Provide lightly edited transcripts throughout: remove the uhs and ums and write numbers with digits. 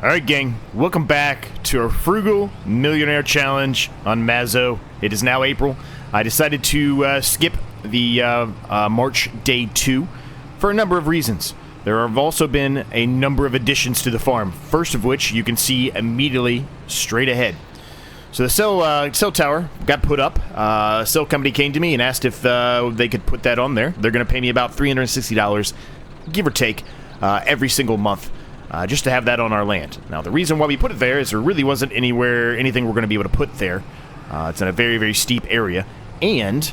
Alright gang, welcome back to our Frugal Millionaire Challenge on Mazo. It is now April. I decided to skip the March Day 2 for a number of reasons. There have also been a number of additions to the farm, first of which you can see immediately straight ahead. So the cell tower got put up. A cell company came to me and asked if they could put that on there. They're going to pay me about $360, give or take, every single month. Just to have that on our land. Now, the reason why we put it there is there really wasn't anything we're going to be able to put there. It's in a very, very steep area. And,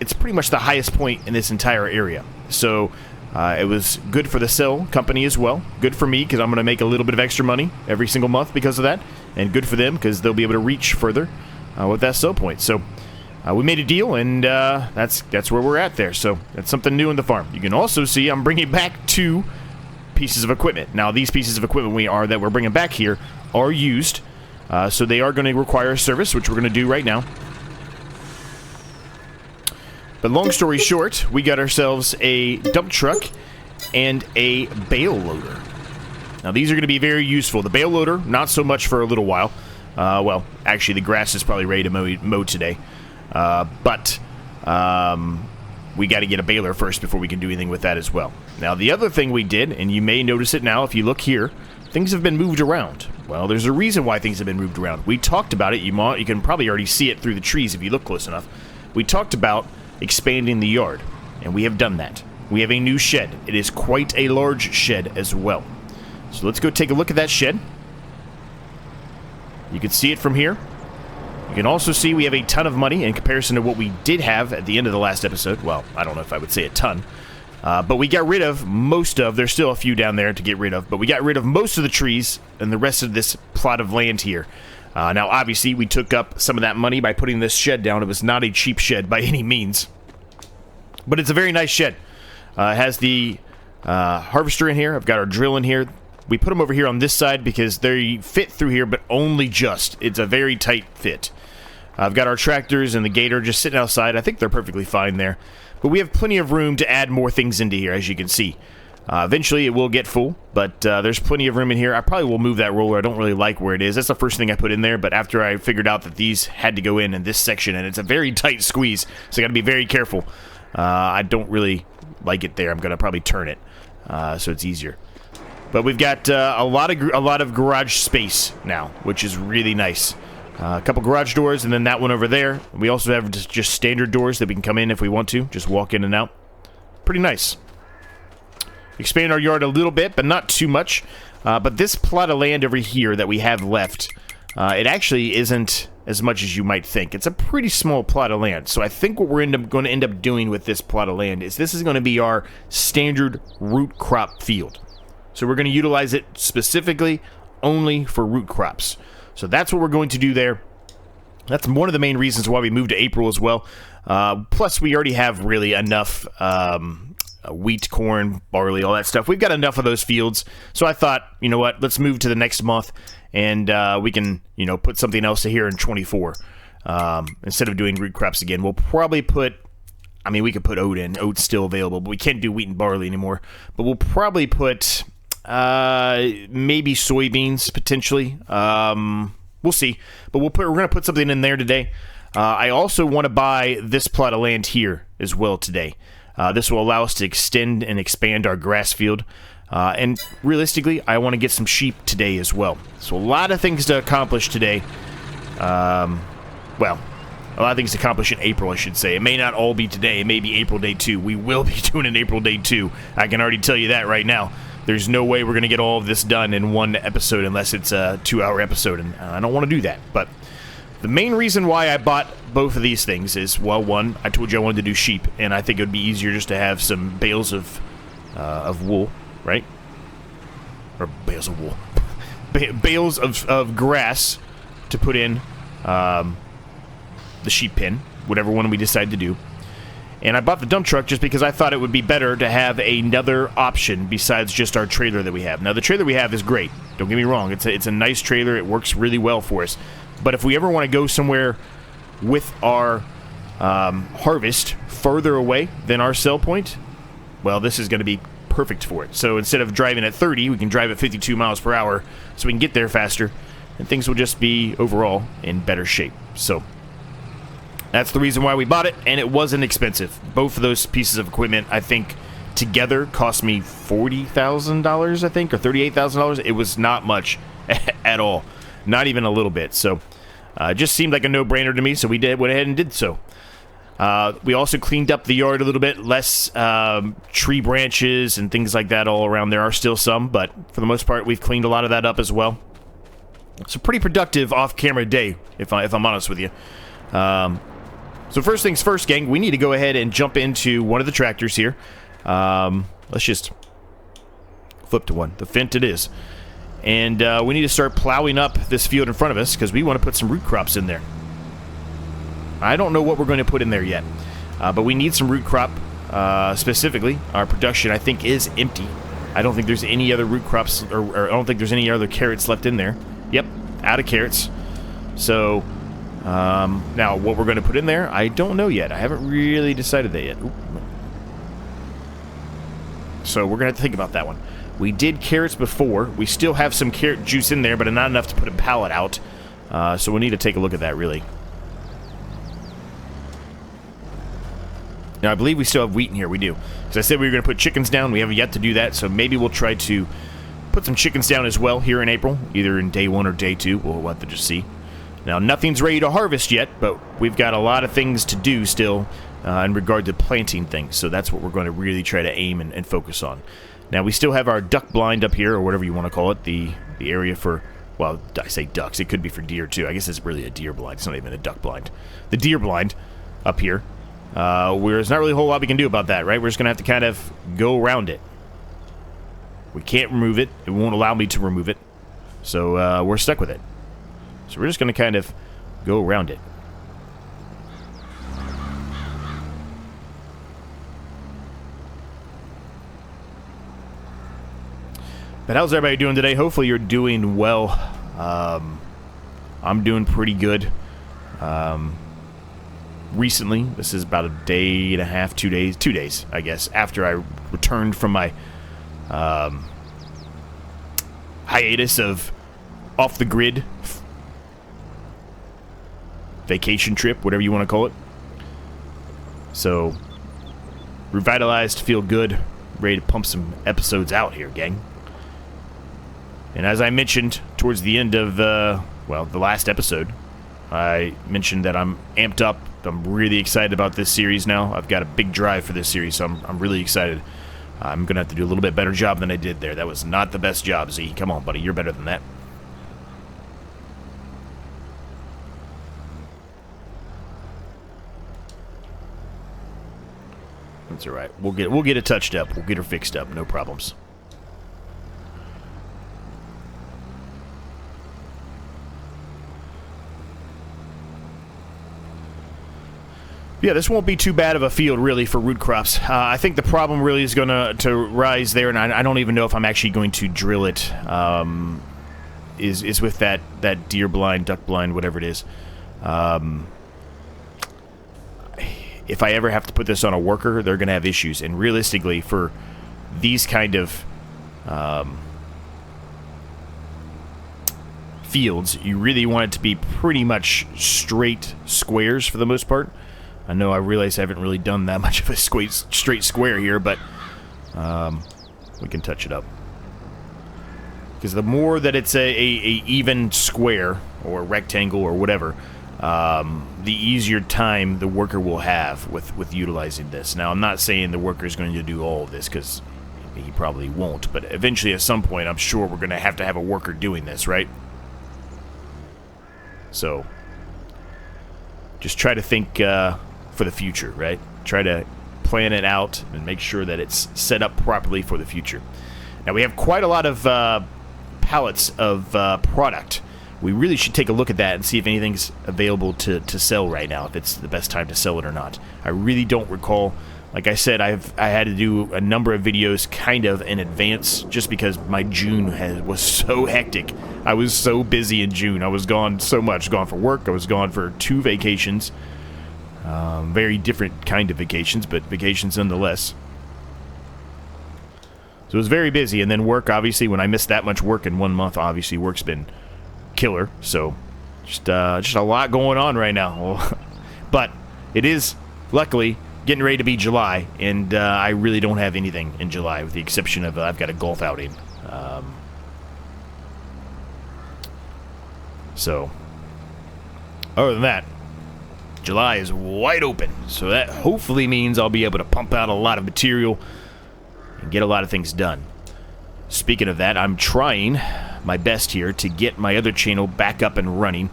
it's pretty much the highest point in this entire area. So, it was good for the cell company as well. Good for me, because I'm going to make a little bit of extra money every single month because of that. And good for them, because they'll be able to reach further with that cell point. So, we made a deal, and that's where we're at there. So that's something new in the farm. You can also see I'm bringing back 2 pieces of equipment. Now, these pieces of equipment that we're bringing back here are used, so they are going to require a service, which we're going to do right now. But long story short, we got ourselves a dump truck and a bale loader. Now, these are going to be very useful. The bale loader, not so much for a little while. Well, actually, the grass is probably ready to mow today. But we got to get a baler first before we can do anything with that as well. Now, the other thing we did, and you may notice it now if you look here, things have been moved around. Well, there's a reason why things have been moved around. We talked about it. You can probably already see it through the trees if you look close enough. We talked about expanding the yard, and we have done that. We have a new shed. It is quite a large shed as well. So let's go take a look at that shed. You can see it from here. You can also see we have a ton of money in comparison to what we did have at the end of the last episode. Well, I don't know if I would say a ton. But we got rid of most of... There's still a few down there to get rid of. But we got rid of most of the trees and the rest of this plot of land here. Now, obviously, we took up some of that money by putting this shed down. It was not a cheap shed by any means. But it's a very nice shed. It has the harvester in here. I've got our drill in here. We put them over here on this side because they fit through here, but only just. It's a very tight fit. I've got our tractors and the Gator just sitting outside. I think they're perfectly fine there. But we have plenty of room to add more things into here, as you can see. Eventually, it will get full, but there's plenty of room in here. I probably will move that roller. I don't really like where it is. That's the first thing I put in there, but after I figured out that these had to go in this section, and it's a very tight squeeze, so I got to be very careful. I don't really like it there. I'm going to probably turn it, so it's easier. But we've got a lot of garage space now, which is really nice. A couple garage doors, and then that one over there. We also have just standard doors that we can come in if we want to. Just walk in and out. Pretty nice. Expand our yard a little bit, but not too much. But this plot of land over here that we have left, it actually isn't as much as you might think. It's a pretty small plot of land. So I think what we're going to end up doing with this plot of land is this is going to be our standard root crop field. So we're going to utilize it specifically only for root crops. So that's what we're going to do there. That's one of the main reasons why we moved to April as well. Plus, we already have really enough wheat, corn, barley, all that stuff. We've got enough of those fields. So I thought, you know what, let's move to the next month, and we can, put something else here in 24. Instead of doing root crops again, we'll probably put... I mean, we could put oat in. Oat's still available, but we can't do wheat and barley anymore. But we'll probably put... maybe soybeans potentially. We'll see. But we're going to put something in there today. I also want to buy this plot of land here as well today. This will allow us to extend and expand our grass field. And realistically, I want to get some sheep today as well. So a lot of things to accomplish today. Well, a lot of things to accomplish in April, I should say. It may not all be today. It may be April Day 2. We will be doing an April Day 2. I can already tell you that right now. There's no way we're going to get all of this done in one episode unless it's a 2-hour episode, and I don't want to do that. But the main reason why I bought both of these things is, well, one, I told you I wanted to do sheep, and I think it would be easier just to have some bales of wool, right? Or bales of wool. Bales of grass to put in the sheep pen, whatever one we decide to do. And I bought the dump truck just because I thought it would be better to have another option besides just our trailer that we have. Now, the trailer we have is great. Don't get me wrong. It's a nice trailer. It works really well for us. But if we ever want to go somewhere with our harvest further away than our sell point, well, this is going to be perfect for it. So instead of driving at 30, we can drive at 52 miles per hour so we can get there faster, and things will just be overall in better shape. So that's the reason why we bought it, and it wasn't expensive. Both of those pieces of equipment, I think, together cost me $40,000, I think, or $38,000. It was not much at all. Not even a little bit. So it just seemed like a no-brainer to me, so we went ahead and did so. We also cleaned up the yard a little bit. Less tree branches and things like that all around. There are still some, but for the most part, we've cleaned a lot of that up as well. It's a pretty productive off-camera day, if I'm honest with you. So first things first, gang, we need to go ahead and jump into one of the tractors here. Let's just flip to one. The Fint it is. And we need to start plowing up this field in front of us because we want to put some root crops in there. I don't know what we're going to put in there yet, but we need some root crop specifically. Our production, I think, is empty. I don't think there's any other root crops, or I don't think there's any other carrots left in there. Yep, out of carrots. So now what we're going to put in there, I don't know yet. I haven't really decided that yet. Ooh. So we're going to have to think about that one. We did carrots before. We still have some carrot juice in there, but not enough to put a pallet out. So we'll need to take a look at that, really. Now, I believe we still have wheat in here. We do. As I said, we were going to put chickens down. We haven't yet to do that, so maybe we'll try to put some chickens down as well here in April, either in day 1 or day 2. We'll have to just see. Now, nothing's ready to harvest yet, but we've got a lot of things to do still in regard to planting things, so that's what we're going to really try to aim and focus on. Now, we still have our duck blind up here, or whatever you want to call it, the area for, well, I say ducks. It could be for deer, too. I guess it's really a deer blind. It's not even a duck blind. The deer blind up here. There's not really a whole lot we can do about that, right? We're just going to have to kind of go around it. We can't remove it. It won't allow me to remove it. So we're stuck with it. So we're just going to kind of go around it. But how's everybody doing today? Hopefully you're doing well. I'm doing pretty good. Recently, this is about a day and a half, 2 days, I guess, after I returned from my hiatus of off the grid vacation trip, whatever you want to call it. So, revitalized, feel good, ready to pump some episodes out here, gang. And as I mentioned towards the end of the last episode, I mentioned that I'm amped up. I'm really excited about this series now. I've got a big drive for this series, so I'm really excited. I'm going to have to do a little bit better job than I did there. That was not the best job, Z. Come on, buddy. You're better than that. That's all right. We'll get it touched up. We'll get her fixed up. No problems. Yeah, this won't be too bad of a field, really, for root crops. I think the problem really is going to rise there, and I don't even know if I'm actually going to drill it, is with that deer blind, duck blind, whatever it is. If I ever have to put this on a worker, they're going to have issues. And realistically, for these kind of fields, you really want it to be pretty much straight squares for the most part. I know I realize I haven't really done that much of a straight square here, but we can touch it up. Because the more that it's a even square, or rectangle, or whatever, the easier time the worker will have with utilizing this. Now, I'm not saying the worker is going to do all of this, because he probably won't, but eventually at some point I'm sure we're going to have a worker doing this, right? So, just try to think for the future, right? Try to plan it out and make sure that it's set up properly for the future. Now, we have quite a lot of pallets of product. We really should take a look at that and see if anything's available to sell right now, if it's the best time to sell it or not. I really don't recall. Like I said, I had to do a number of videos kind of in advance just because my June was so hectic. I was so busy in June. I was gone so much. Gone for work. I was gone for 2 vacations. Very different kind of vacations, but vacations nonetheless. So it was very busy, and then work, obviously, when I missed that much work in 1 month, obviously work's been killer. So just a lot going on right now. But it is, luckily, getting ready to be July, and I really don't have anything in July, with the exception of I've got a golf outing. So, other than that, July is wide open. So that hopefully means I'll be able to pump out a lot of material and get a lot of things done. Speaking of that, I'm trying my best here to get my other channel back up and running.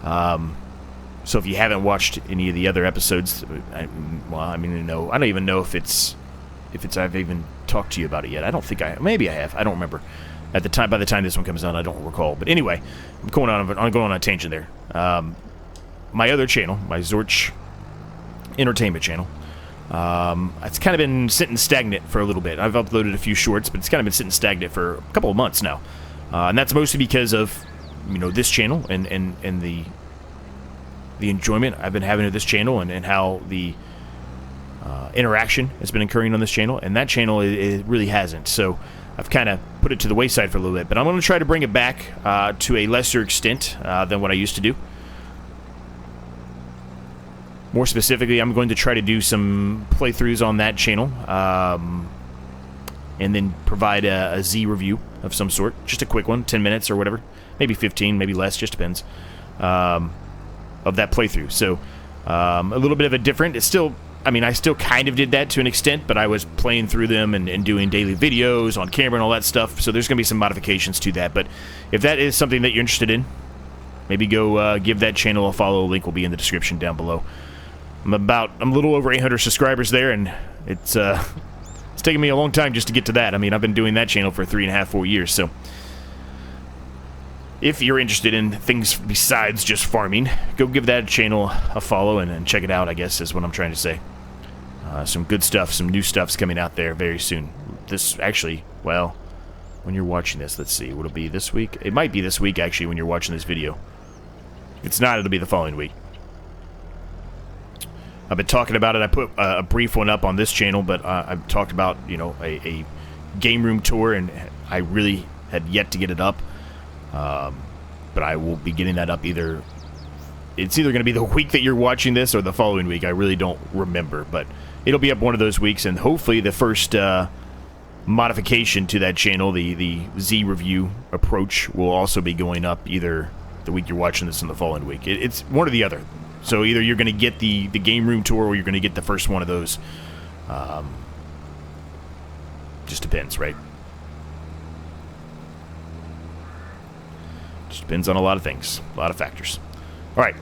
So if you haven't watched any of the other episodes, I don't even know if I've even talked to you about it yet. I don't think maybe I have. I don't remember. By the time this one comes out, I don't recall. But anyway, I'm going on a tangent there. My other channel, my Zorch entertainment channel, it's kind of been sitting stagnant for a little bit. I've uploaded a few shorts, but it's kind of been sitting stagnant for a couple of months now. And that's mostly because of, this channel and the enjoyment I've been having with this channel, and how the interaction has been occurring on this channel, and that channel it really hasn't. So I've kind of put it to the wayside for a little bit, but I'm going to try to bring it back to a lesser extent than what I used to do. More specifically, I'm going to try to do some playthroughs on that channel, and then provide a Z review of some sort, just a quick one, 10 minutes or whatever, maybe 15, maybe less, just depends, of that playthrough. So a little bit of a different, it's still, I still kind of did that to an extent, but I was playing through them and doing daily videos on camera and all that stuff, so there's going to be some modifications to that. But if that is something that you're interested in, maybe go give that channel a follow. Link will be in the description down below. I'm a little over 800 subscribers there, and it's taken me a long time just to get to that. I've been doing that channel for 3.5, 4 years, so if you're interested in things besides just farming, go give that channel a follow and check it out, I guess, is what I'm trying to say. Some good stuff, some new stuff's coming out there very soon. This, actually, well, when you're watching this, let's see, will it be this week? It might be this week, actually, when you're watching this video. If it's not, it'll be the following week. I've been talking about it. I put a brief one up on this channel, but I've talked about, a game room tour, and I really had yet to get it up. But I will be getting that up it's either going to be the week that you're watching this or the following week. I really don't remember, but it'll be up one of those weeks, and hopefully the first modification to that channel, the Z review approach, will also be going up either the week you're watching this or the following week. It's one or the other. So either you're going to get the game room tour, or you're going to get the first one of those. Just depends, right? Just depends on a lot of things, a lot of factors. All right,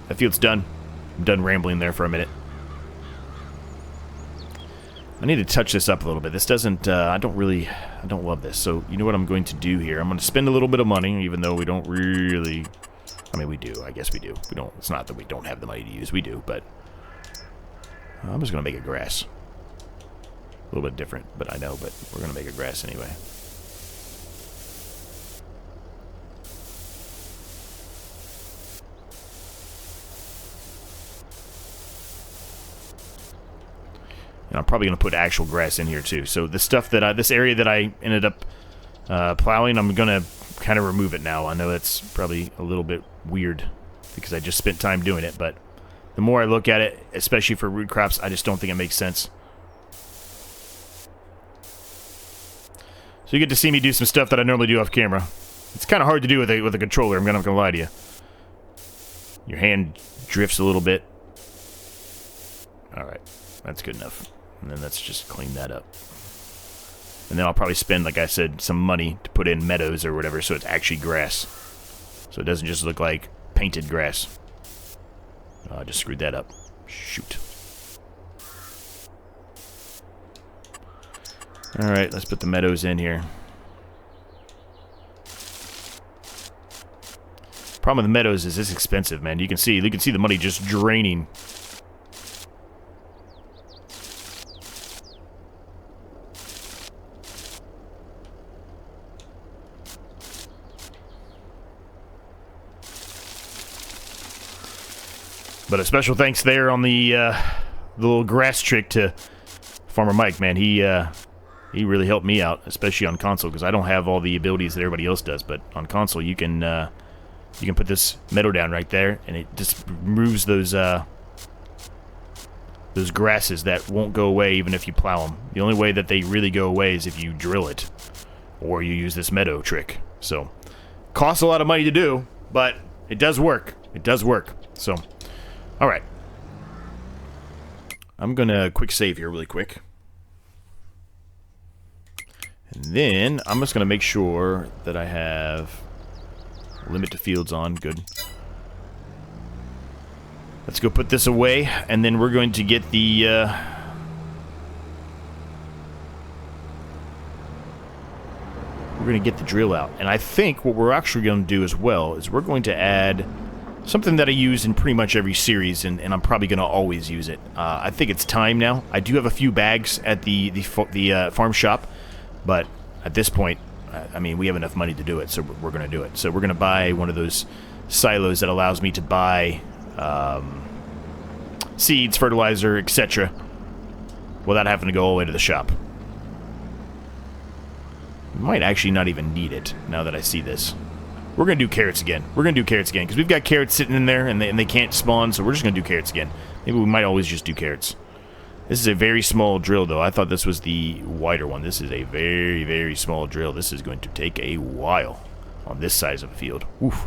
that field's done. I'm done rambling there for a minute. I need to touch this up a little bit. This doesn't, I don't love this. So you know what I'm going to do here? I'm going to spend a little bit of money, even though we don't really, we do. I guess we do. We don't. It's not that we don't have the money to use. We do, but I'm just going to make it grass. A little bit different, but I know, but we're going to make it grass anyway. And I'm probably going to put actual grass in here too. So the stuff that this area that I ended up plowing, I'm going to kind of remove it now. I know that's probably a little bit weird because I just spent time doing it, but the more I look at it, especially for root crops, I just don't think it makes sense. So you get to see me do some stuff that I normally do off camera. It's kind of hard to do with a controller, I'm not going to lie to you. Your hand drifts a little bit. Alright, that's good enough. And then let's just clean that up. And then I'll probably spend, like I said, some money to put in meadows or whatever, so it's actually grass. So it doesn't just look like painted grass. I just screwed that up. Shoot. Alright, let's put the meadows in here. Problem with the meadows is it's expensive, man. You can see the money just draining. But a special thanks there on the little grass trick to Farmer Mike, man. He He really helped me out, especially on console, because I don't have all the abilities that everybody else does. But on console, you can put this meadow down right there, and it just removes those grasses that won't go away even if you plow them. The only way that they really go away is if you drill it, or you use this meadow trick. So, costs a lot of money to do, but it does work. It does work. So, all right. I'm gonna quick save here really quick. And then, I'm just going to make sure that I have limit to fields on. Good. Let's go put this away, and then we're going to get the... we're going to get the drill out. And I think what we're actually going to do as well is we're going to add something that I use in pretty much every series, and I'm probably going to always use it. I think it's time now. I do have a few bags at the farm shop. But at this point, I mean, we have enough money to do it, so we're going to do it. So we're going to buy one of those silos that allows me to buy seeds, fertilizer, etc. without having to go all the way to the shop. We might actually not even need it, now that I see this. We're going to do carrots again. We're going to do carrots again, because we've got carrots sitting in there, and they can't spawn, so we're just going to do carrots again. Maybe we might always just do carrots. This is a very small drill, though. I thought this was the wider one. This is a very, very small drill. This is going to take a while on this size of a field. Oof.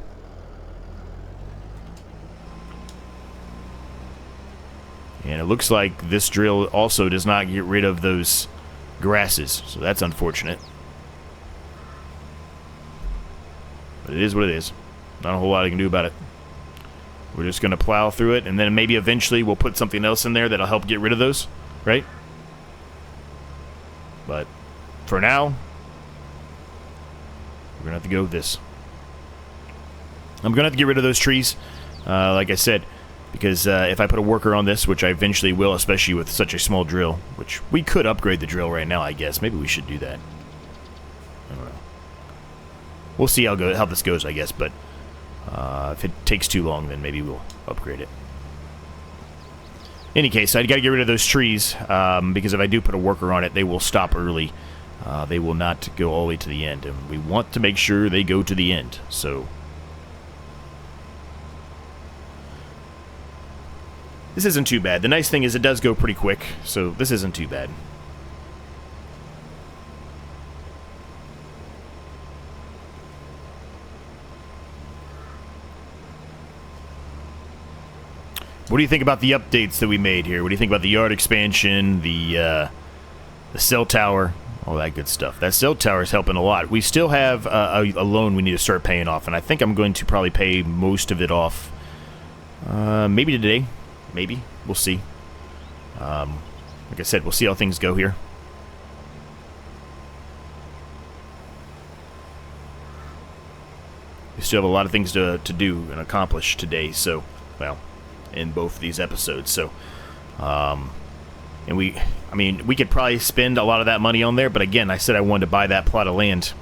And it looks like this drill also does not get rid of those grasses, so that's unfortunate. But it is what it is. Not a whole lot I can do about it. We're just going to plow through it, and then maybe eventually we'll put something else in there that'll help get rid of those, right? But for now, we're going to have to go with this. I'm going to have to get rid of those trees, like I said, because if I put a worker on this, which I eventually will, especially with such a small drill, which we could upgrade the drill right now, I guess. Maybe we should do that. I don't know. We'll see how this goes, I guess, but... if it takes too long, then maybe we'll upgrade it. In any case, I got to get rid of those trees, because if I do put a worker on it, they will stop early. They will not go all the way to the end, and we want to make sure they go to the end. So, this isn't too bad. The nice thing is it does go pretty quick, so this isn't too bad. What do you think about the updates that we made here? What do you think about the yard expansion, the cell tower, all that good stuff? That cell tower is helping a lot. We still have a loan we need to start paying off, and I think I'm going to probably pay most of it off. Maybe today. Maybe. We'll see. Like I said, we'll see how things go here. We still have a lot of things to do and accomplish today, so, well... in both of these episodes, so and we could probably spend a lot of that money on there, but again, I said I wanted to buy that plot of land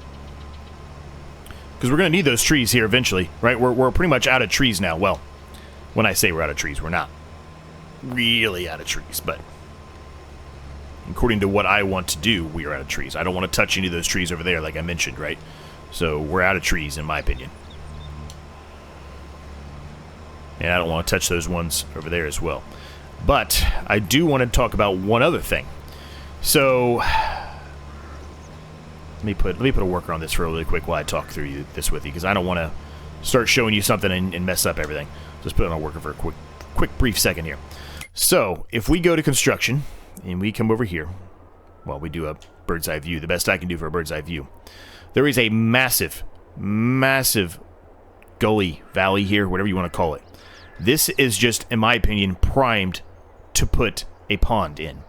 because we're going to need those trees here eventually, right? We're pretty much out of trees now. Well, when I say we're out of trees, we're not really out of trees, but according to what I want to do, we are out of trees. I don't want to touch any of those trees over there, like I mentioned, right? So we're out of trees, in my opinion. And I don't want to touch those ones over there as well. But I do want to talk about one other thing. So let me put a worker on this really quick while I talk through this with you, because I don't want to start showing you something and mess up everything. Just put it on a worker for a quick brief second here. So if we go to construction and we come over here, well, we do a bird's eye view. The best I can do for a bird's eye view. There is a massive gully, valley here, whatever you want to call it. This is just, in my opinion, primed to put a pond in.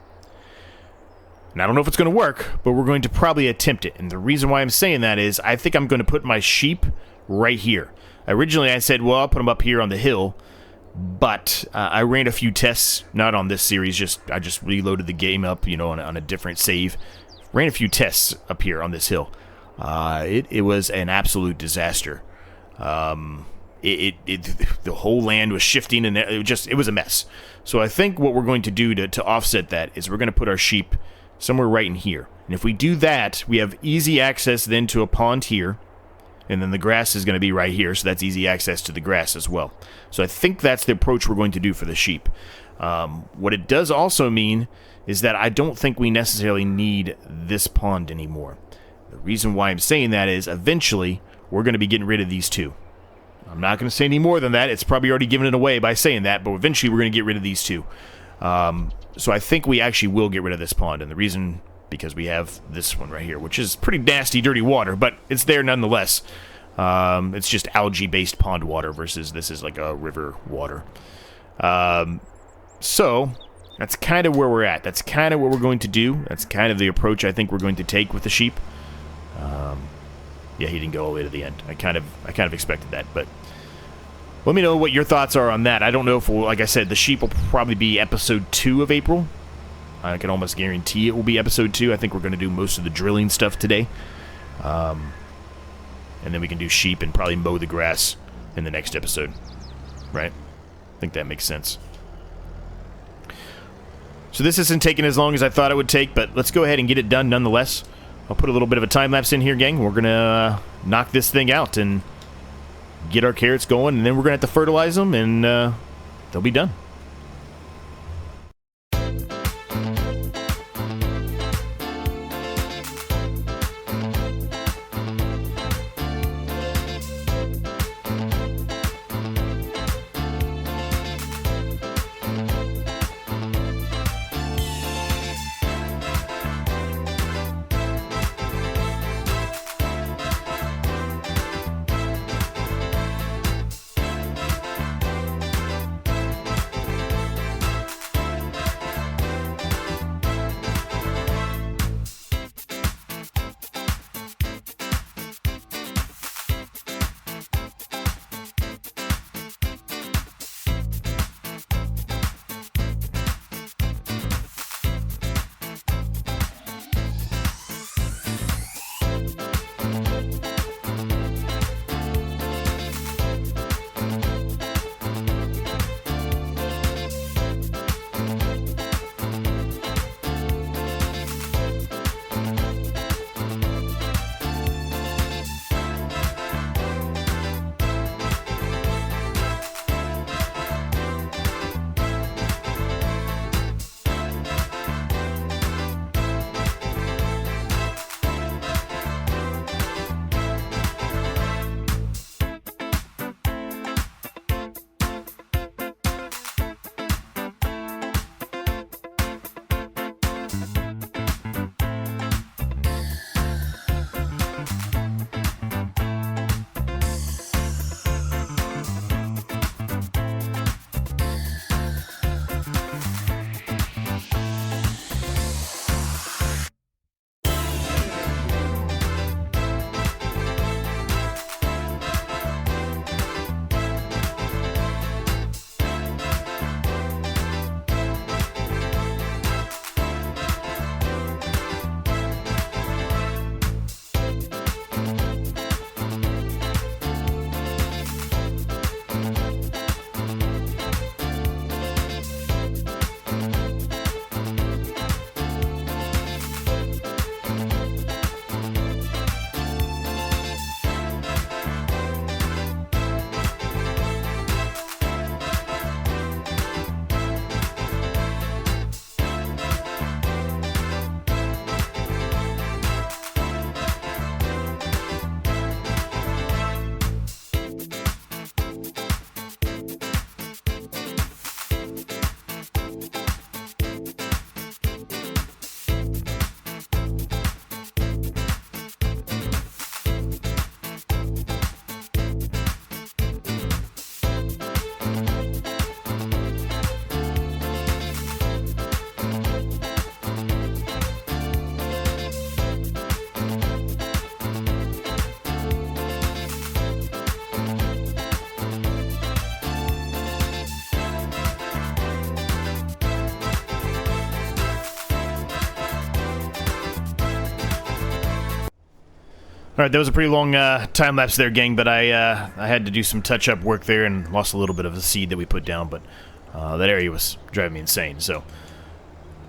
And I don't know if it's going to work, but we're going to probably attempt it. And the reason why I'm saying that is I think I'm going to put my sheep right here. Originally, I said, well, I'll put them up here on the hill. But I ran a few tests, not on this series, I just reloaded the game up, you know, on a different save. Ran a few tests up here on this hill. It was an absolute disaster. The whole land was shifting, and it was a mess. So I think what we're going to do to offset that is we're going to put our sheep somewhere right in here. And if we do that, we have easy access then to a pond here. And then the grass is going to be right here, so that's easy access to the grass as well. So I think that's the approach we're going to do for the sheep. What it does also mean is that I don't think we necessarily need this pond anymore. The reason why I'm saying that is eventually we're going to be getting rid of these two. I'm not going to say any more than that. It's probably already given it away by saying that, but eventually we're going to get rid of these two. So I think we actually will get rid of this pond, and the reason, because we have this one right here, which is pretty nasty, dirty water, but it's there nonetheless. It's just algae-based pond water versus this is like a river water. So that's kind of where we're at. That's kind of what we're going to do. That's kind of the approach I think we're going to take with the sheep. Yeah, he didn't go all the way to the end. I kind of expected that, but let me know what your thoughts are on that. I don't know if we'll, like I said, the sheep will probably be episode 2 of April. I can almost guarantee it will be episode 2. I think we're going to do most of the drilling stuff today. And then we can do sheep and probably mow the grass in the next episode. Right? I think that makes sense. So this isn't taking as long as I thought it would take, but let's go ahead and get it done nonetheless. I'll put a little bit of a time-lapse in here, gang. We're going to knock this thing out and get our carrots going, and then we're going to have to fertilize them, and they'll be done. Alright, that was a pretty long time-lapse there, gang, but I had to do some touch-up work there and lost a little bit of the seed that we put down, but that area was driving me insane, so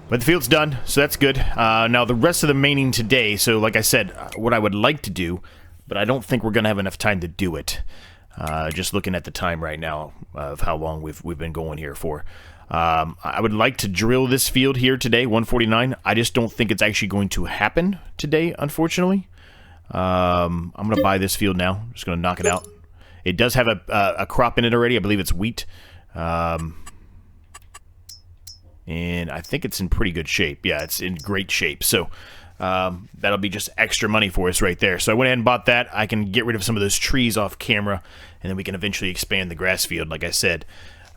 But the field's done, so that's good. Now, the rest of the maining today, so like I said, what I would like to do, but I don't think we're going to have enough time to do it. Just looking at the time right now of how long we've been going here for. I would like to drill this field here today, 149. I just don't think it's actually going to happen today, unfortunately. I'm going to buy this field now. I'm just going to knock it out. It does have a crop in it already. I believe it's wheat. And I think it's in pretty good shape. Yeah, it's in great shape. So that'll be just extra money for us right there. So I went ahead and bought that. I can get rid of some of those trees off camera, and then we can eventually expand the grass field, like I said.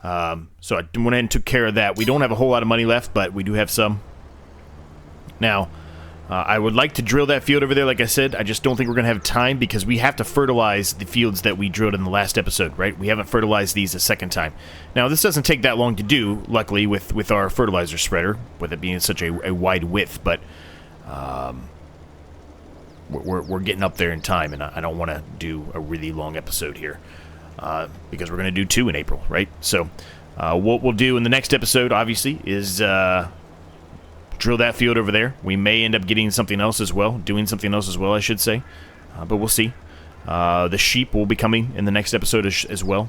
So I went ahead and took care of that. We don't have a whole lot of money left, but we do have some. Now, I would like to drill that field over there, like I said. I just don't think we're going to have time because we have to fertilize the fields that we drilled in the last episode, right? We haven't fertilized these a second time. Now, this doesn't take that long to do, luckily, with our fertilizer spreader, with it being such a wide width, but we're getting up there in time, and I don't want to do a really long episode here because we're going to do 2 in April, right? So what we'll do in the next episode, obviously, is drill that field over there. We may end up getting something else as well, doing something else as well, I should say, but we'll see. The sheep will be coming in the next episode as well,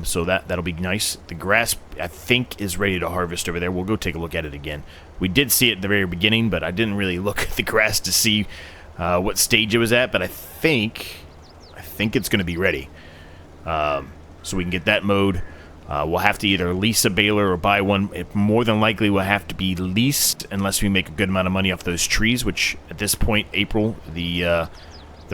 so that'll be nice. The grass, I think, is ready to harvest over there. We'll go take a look at it again. We did see it at the very beginning, but I didn't really look at the grass to see what stage it was at, but I think it's going to be ready. So we can get that mowed. We'll have to either lease a baler or buy one. It more than likely will have to be leased unless we make a good amount of money off those trees, which at this point, April, the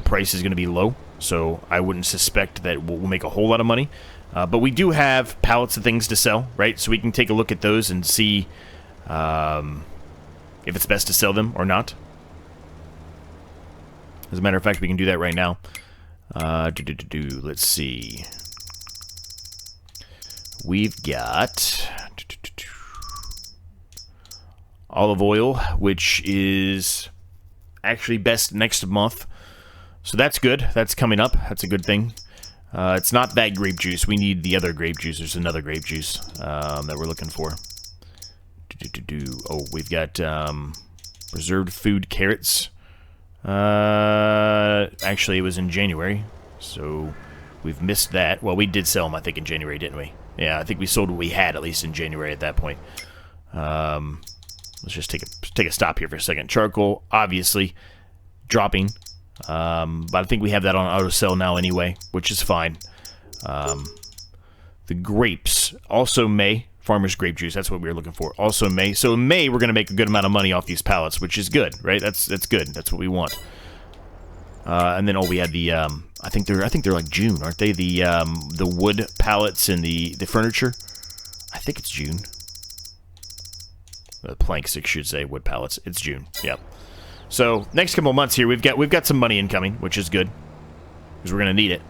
price is going to be low. So I wouldn't suspect that we'll make a whole lot of money. But we do have pallets of things to sell, right? So we can take a look at those and see if it's best to sell them or not. As a matter of fact, we can do that right now. Let's see. We've got olive oil, which is actually best next month. So that's good. That's coming up. That's a good thing. It's not that grape juice. We need the other grape juice. There's another grape juice that we're looking for. Oh, we've got preserved food carrots. Actually, it was in January, so we've missed that. Well, we did sell them, I think, in January, didn't we? Yeah, I think we sold what we had, at least in January at that point. Let's just take a stop here for a second. Charcoal, obviously, dropping. But I think we have that on auto sell now anyway, which is fine. The grapes, also May. Farmer's grape juice, that's what we were looking for. Also May. So in May, we're going to make a good amount of money off these pallets, which is good, right? That's good. That's what we want. And then, we had the, I think they're like June, aren't they? The wood pallets and the furniture. I think it's June. The planks, I should say, wood pallets. It's June. Yep. So next couple of months here, we've got some money incoming, which is good because we're gonna need it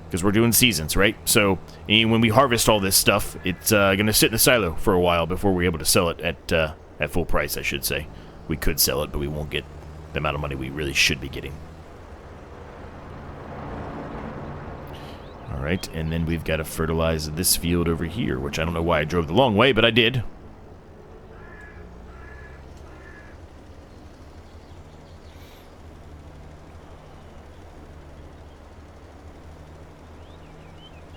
because we're doing seasons, right? So when we harvest all this stuff, it's gonna sit in the silo for a while before we're able to sell it at full price. I should say we could sell it, but we won't get the amount of money we really should be getting. All right, and then we've got to fertilize this field over here, which I don't know why I drove the long way, but I did.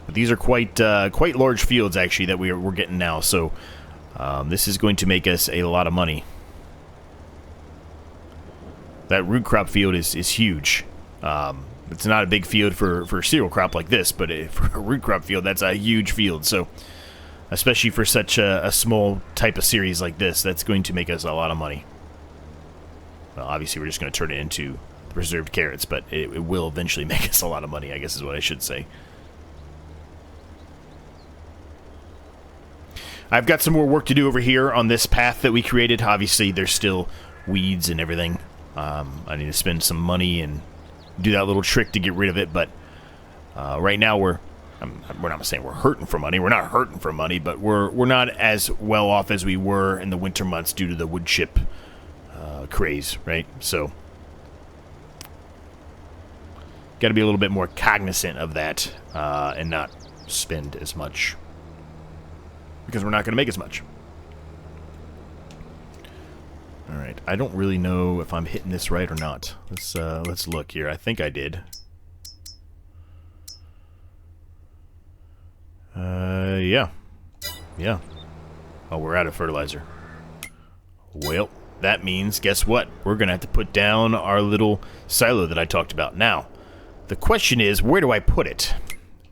But these are quite large fields, actually, that we're getting now, so this is going to make us a lot of money. That root crop field is huge. It's not a big field for a cereal crop like this, but for a root crop field, that's a huge field. So, especially for such a small type of series like this, that's going to make us a lot of money. Well, obviously, we're just going to turn it into preserved carrots, but it will eventually make us a lot of money, I guess is what I should say. I've got some more work to do over here on this path that we created. Obviously, there's still weeds and everything. I need to spend some money and do that little trick to get rid of it, but right now we're not saying we're hurting for money. We're not hurting for money, but we're not as well off as we were in the winter months due to the wood chip craze, right? So got to be a little bit more cognizant of that and not spend as much because we're not going to make as much. Alright, I don't really know if I'm hitting this right or not. Let's look here. I think I did. Yeah. Yeah. Oh, we're out of fertilizer. Well, that means, guess what? We're gonna have to put down our little silo that I talked about. Now, the question is, where do I put it?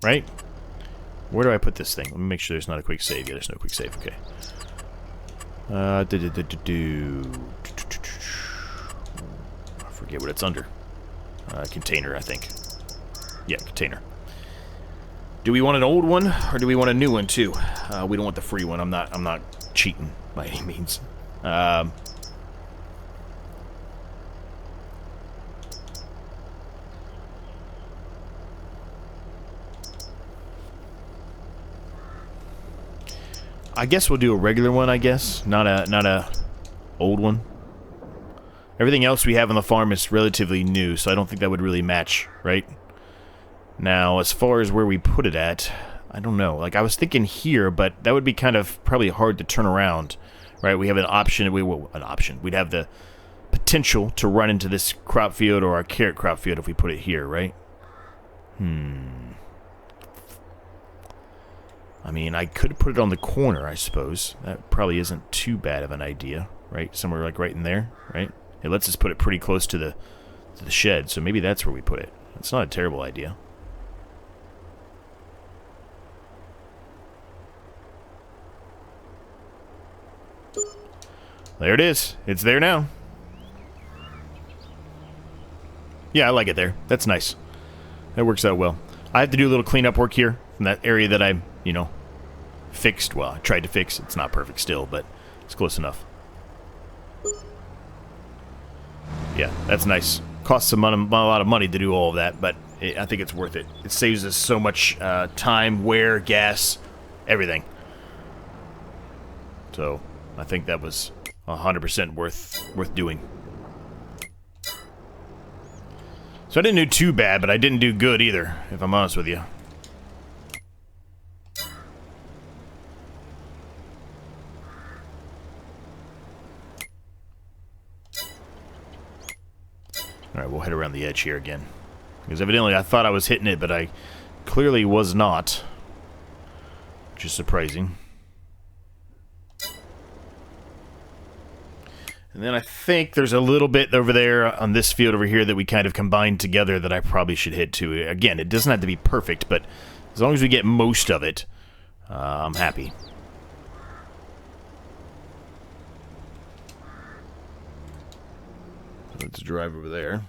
Right? Where do I put this thing? Let me make sure there's not a quick save. Yeah, there's no quick save. Okay. I forget what it's under. Container, I think. Yeah, container. Do we want an old one, or do we want a new one too? We don't want the free one. I'm not cheating by any means. I guess we'll do a regular one, I guess. Not a old one. Everything else we have on the farm is relatively new, so I don't think that would really match, right? Now, as far as where we put it at, I don't know. Like, I was thinking here, but that would be kind of probably hard to turn around, right? We have an option. We'd have the potential to run into this crop field or our carrot crop field if we put it here, right? I mean, I could put it on the corner, I suppose. That probably isn't too bad of an idea, right? Somewhere like right in there, right? It lets us put it pretty close to the shed, so maybe that's where we put it. It's not a terrible idea. There it is. It's there now. Yeah, I like it there. That's nice. That works out well. I have to do a little cleanup work here from that area that I, you know, fixed. Well, I tried to fix. It's not perfect still, but it's close enough. Yeah, that's nice. Costs a lot of money to do all of that, but I think it's worth it. It saves us so much time, wear, gas, everything. So, I think that was 100% worth doing. So I didn't do too bad, but I didn't do good either, if I'm honest with you. Alright, we'll head around the edge here again. Because evidently I thought I was hitting it, but I clearly was not. Which is surprising. And then I think there's a little bit over there on this field over here that we kind of combined together that I probably should hit too. Again, it doesn't have to be perfect, but as long as we get most of it, I'm happy. Let's drive over there.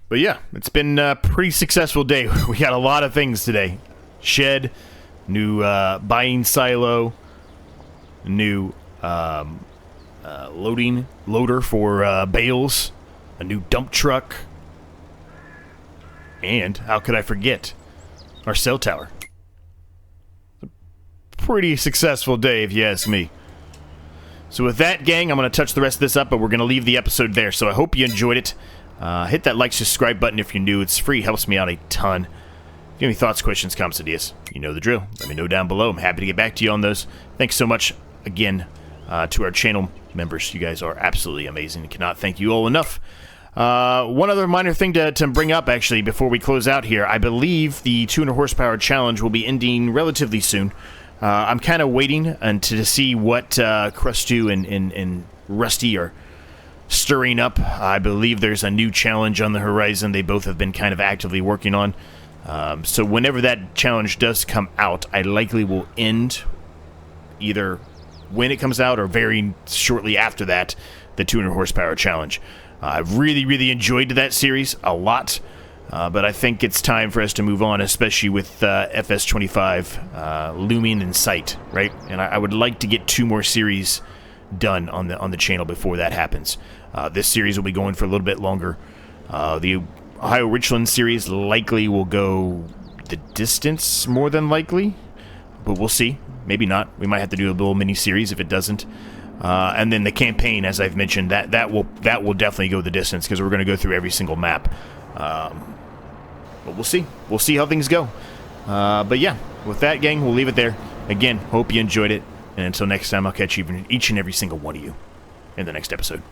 But yeah, it's been a pretty successful day. We got a lot of things today. Shed, new buying silo, new loader for bales, a new dump truck, and how could I forget our cell tower. Pretty successful day if you ask me. So with that, gang, I'm going to touch the rest of this up, but we're going to leave the episode there. So I hope you enjoyed it. Hit that like, subscribe button if you're new. It's free, helps me out a ton. If you have any thoughts, questions, comments, ideas, you know the drill. Let me know down below. I'm happy to get back to you on those. Thanks so much again to our channel members. You guys are absolutely amazing. I cannot thank you all enough. One other minor thing to bring up, actually, before we close out here. I believe the 200 horsepower challenge will be ending relatively soon. I'm kind of waiting to see what Crustu and Rusty are stirring up. I believe there's a new challenge on the horizon they both have been kind of actively working on. So whenever that challenge does come out, I likely will end either when it comes out or very shortly after that, the 200 horsepower challenge. I've really enjoyed that series a lot, but I think it's time for us to move on, especially with FS22 looming in sight, right? And I would like to get 2 more series done on the channel before that happens. This series will be going for a little bit longer. The Ohio Richland series likely will go the distance more than likely, but we'll see. maybe not. We might have to do a little mini-series if it doesn't. And then the campaign, as I've mentioned, that will definitely go the distance because we're going to go through every single map. But we'll see. We'll see how things go. But yeah, with that, gang, we'll leave it there. Again, hope you enjoyed it. And until next time, I'll catch each and every single one of you in the next episode.